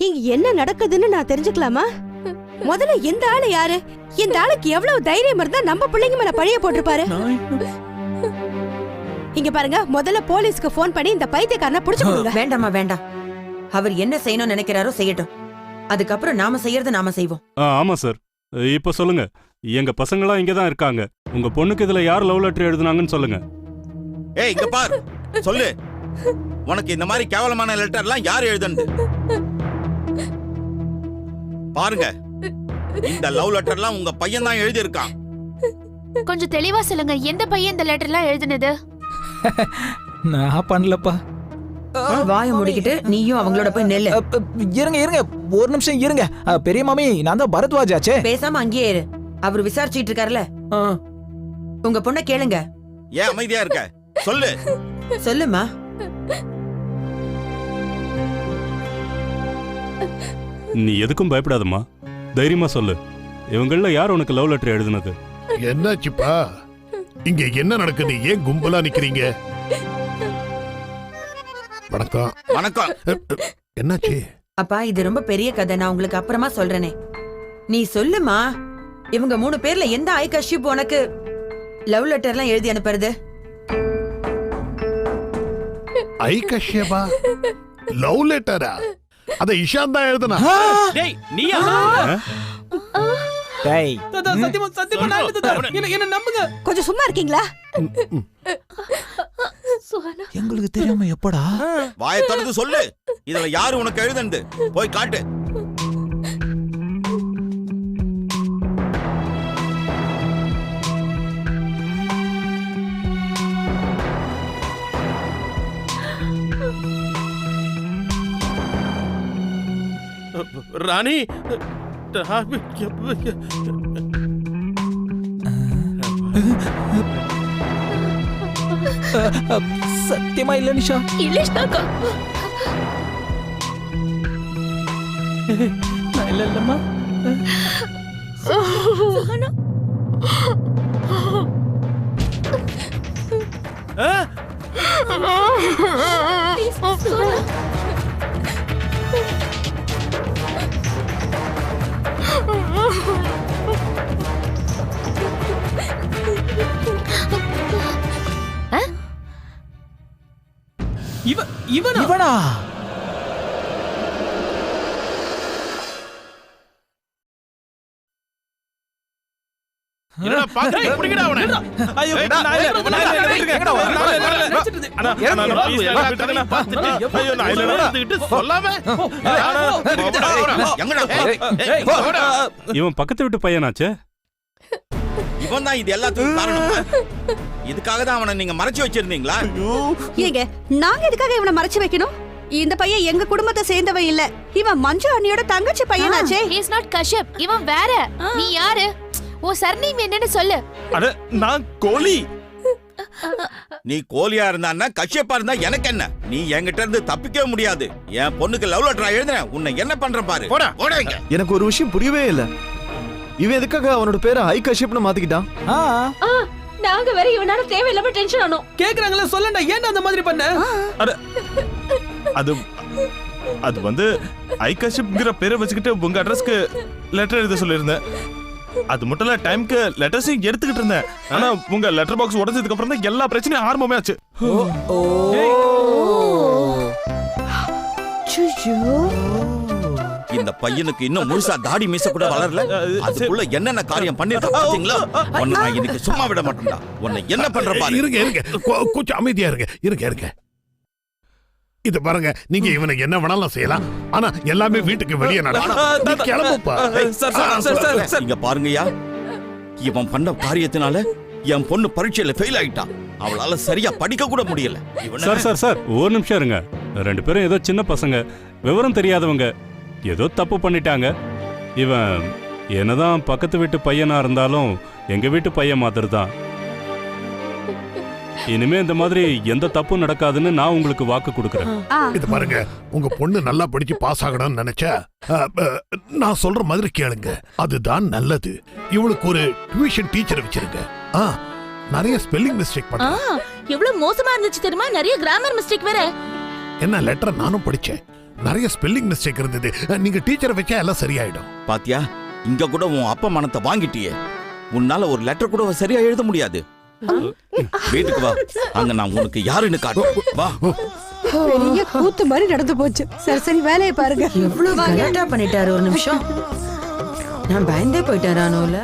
இங்க என்ன நடக்குதுன்னு நான் தெரிஞ்சுக்கலாமா? முதல்ல இந்த ஆளு யாரு? இந்த ஆளுக்கு எவ்வளவு தைரியம் இருந்தா நம்ம பிள்ளைங்க மேல பழிய போட்டிருப்பாரு? இங்க பாருங்க, முதல்ல போலீஸ்க்கு போன் பண்ணி இந்த பைத்தியக்காரனை புடிச்சு கொடுங்க. வேண்டாமா வேண்டாம். அவர் என்ன செய்யணும்னு நினைக்கிறாரோ செய்யட்டும். அதுக்கப்புறம் நாம செய்யறத நாம செய்வோம். ஆமா சார். இப்ப சொல்லுங்க, எங்க பசங்களாம் இங்கதான் இருக்காங்க. உங்க பொண்ணுக்கு இதுல யார் லவ் லெட்டர் எழுதுனாங்கன்னு சொல்லுங்க. ஏய் இங்க பாரு, சொல்லு. உனக்கு இந்த மாதிரி கேவலமான லெட்டர்லாம் யார் எழுதுனது? பாருங்க, இந்த லவ் லெட்டர்லாம் உங்க பையன் தான் எழுதி இருக்கான். கொஞ்சம் தெளிவா சொல்லுங்க, எந்த பையன் இந்த லெட்டர்லாம் எழுதுனது? நான் பண்ணலப்பா. வாய முடிக்கிட்டு நீயும் அவங்களோட போய் நெல்லு. இருங்க இருங்க, ஒரு நிமிஷம் இருங்க. பெரிய மாமி, நான் தான் பரத்வாஜ் ஆச்சே. பேசாம அங்கேயே இரு. அவர் விசாரிச்சிட்டு இருக்காருல. உங்க பொண்ண கேளுங்க. ஏன் அமைதியா இருக்க? சொல்லு. சொல்லுமா. நீ எதுக்கும் பயப்படாதம்மா, தைரியமா சொல்லு. இவங்கள யார் உனக்கு லவ் லெட்டர் எழுதுனது? என்னாச்சுப்பா? இங்க என்ன நடக்குது? ஏன் கும்பலா நிக்கிறீங்க? வணக்கம். வணக்கம். என்னாச்சு? அப்பா, இது ரொம்ப பெரிய கதை. நான் உங்களுக்கு அப்புறமா சொல்றேனே. நீ சொல்லுமா. இவங்க 3 பேர்ல எந்த ஐகஷ்யப் உனக்கு லவ் லெட்டர்லாம் எழுதி அனுப்புறது? ஐகஷ்யபா? லவ் லெட்டரா? அத இஷான் தான் எழுதுனா. டேய் நீயா? டேய், சத்தியமா சத்தியமா நான் எழுதுதா? என்ன நம்புங்க. கொஞ்சம் சும்மா இருக்கீங்களா? எங்களுக்கு தெரியாம எப்படா? வாயை திறந்து சொல்லு. இதுல யாரு உனக்கு எழுதுனது? போய் காட்டு. ராணி, சத்தியமா இல்ல நிஷா. இல்லைஷ்டாக்கா. நான் இல்லம்மா. இவனா? என்னடா பாத்து புடிங்கடா அவனை. ஐயோ நான் சொல்லாம இவன் பக்கத்து வீட்டு பையனாச்சே. இவன் தான் இது எல்லாத்துக்கும் காரணம். இதுக்காக தான் அவனை நீங்க மறைச்சு வச்சிருந்தீங்களா? ஏங்க, நாங்க எதுக்காக இவனை மறைச்சு வைக்கணும்? இந்த பையன் எங்க குடும்பத்தை சேர்ந்தவன் இல்ல. இவன் மஞ்சு அண்ணியோட தங்கச்சி பையனாச்சே. He is not Kashyap. இவன் வேற. நீ யாரு? ஓ சர்நேம் என்னன்னு சொல்லு. அட நான் கோலி. நீ கோலியா இருந்தான்னா கஷ்யப்பா இருந்தா எனக்கு என்ன? நீ என்கிட்ட இருந்து தப்பிக்கவே முடியாது. என் பொண்ணுக்கு லவ் லெட்டர் எழுதுறேன். உன்னை என்ன பண்ற பாரு. போடா போடா இங்க. எனக்கு ஒரு விஷயம் புரியவே இல்ல. இவன் எதுக்காக அவனோட பேரை ஐ கஷ்யப்னு மாத்திக்கிட்டான்? நாங்க வேற இவனால தேவையில்லாம டென்ஷன் ஆனோம். கேக்குறாங்களே, சொல்லண்டா ஏன் அந்த மாதிரி பண்ண? அட அது வந்து ஐ கஷ்யப்ங்கற பேரை வச்சுக்கிட்டு உங்க அட்ரஸ்க்கு லெட்டர் எழுத சொல்லிருந்தேன். அது மட்டும் இல்ல, டைம்க்கு லெட்டர்ஸையும் எடுத்துக்கிட்டு இருந்தேன். ஆனா உங்க லெட்டர் பாக்ஸ் உடைஞ்சதுக்கு அப்புறம் தான் எல்லா பிரச்சனையும் ஆரம்பமே ஆச்சு. இந்த பையனுக்கு இன்னும் முழுசா தாடி மீச கூட வளரல. அதுக்குள்ள என்னென்ன காரியம் பண்ணிருக்க பாத்தீங்களா? உன்னை நான் இன்னைக்கு சும்மா விட மாட்டேன்டா. உன்னை என்ன பண்ற பாரு. இருங்க இருங்க, கொஞ்சம் அமைதியா இருங்க. இருங்க இருங்க. இது பாருங்க, நீங்க இவனை என்ன வேணாலும் செய்யலாம். ஆனா எல்லாமே வீட்டுக்கு வெளியே நடக்கும். கிளம்புப்பா. இங்க பாருங்கய்யா, இவன் பண்ண காரியத்தினால என் பொண்ணு பரீட்சையில ஃபெயில் ஆயிட்டான். அவளால சரியா படிக்க கூட முடியல. சார் ஒரு நிமிஷம் இருங்க. 2 பேரும் ஏதோ சின்ன பசங்க, விவரம் தெரியாதவங்க, ஏதோ தப்பு பண்ணிட்டாங்க. இவன் என்னதான் பக்கத்து வீட்டு பையனா இருந்தாலும் எங்க வீட்டு பையன் மாதிரி தான். இனிமே இந்த மாதிரி எந்த தப்பும் நடக்காதுன்னு நான் உங்களுக்கு வாக்கு கொடுக்கறேன். இது பாருங்க, உங்க பொண்ணு நல்லா படிச்சு பாஸ் ஆகணும்னு நினைச்சா நான் சொல்ற மாதிரி கேளுங்க. அதுதான் நல்லது. இவளுக்கு ஒரு டியூஷன் டீச்சர் வச்சிருங்க. நிறைய ஸ்பெல்லிங் மிஸ்டேக் பண்றா. எவ்வளவு மோசமா இருந்துச்சு தெரியுமா? நிறைய கிராமர் மிஸ்டேக் வேற. என்ன லெட்டர் நானும் படிச்சேன். நிறைய ஸ்பெல்லிங் மிஸ்டேக் இருந்தது. நீங்க டீச்சரை வச்சா எல்லாம் சரியாயிடும். பாத்தியா, இங்க கூட உன் அப்பா மனத்தை வாங்கிட்டியே. உன்னால ஒரு லெட்டர் கூட சரியா எழுத முடியாது. வீட்டுக்கு வா, அங்க நான் உனக்கு யாருன்னு காட்டுறேன். வா. பெரிய கூத்து மாதிரி நடந்து போச்சு. சரி சரி, வேலையை பாருங்க. எவ்வளவு கரெக்டா பண்ணிட்டாரு. ஒரு நிமிஷம், நான் பயந்தே போயிட்டேன் ராணுல.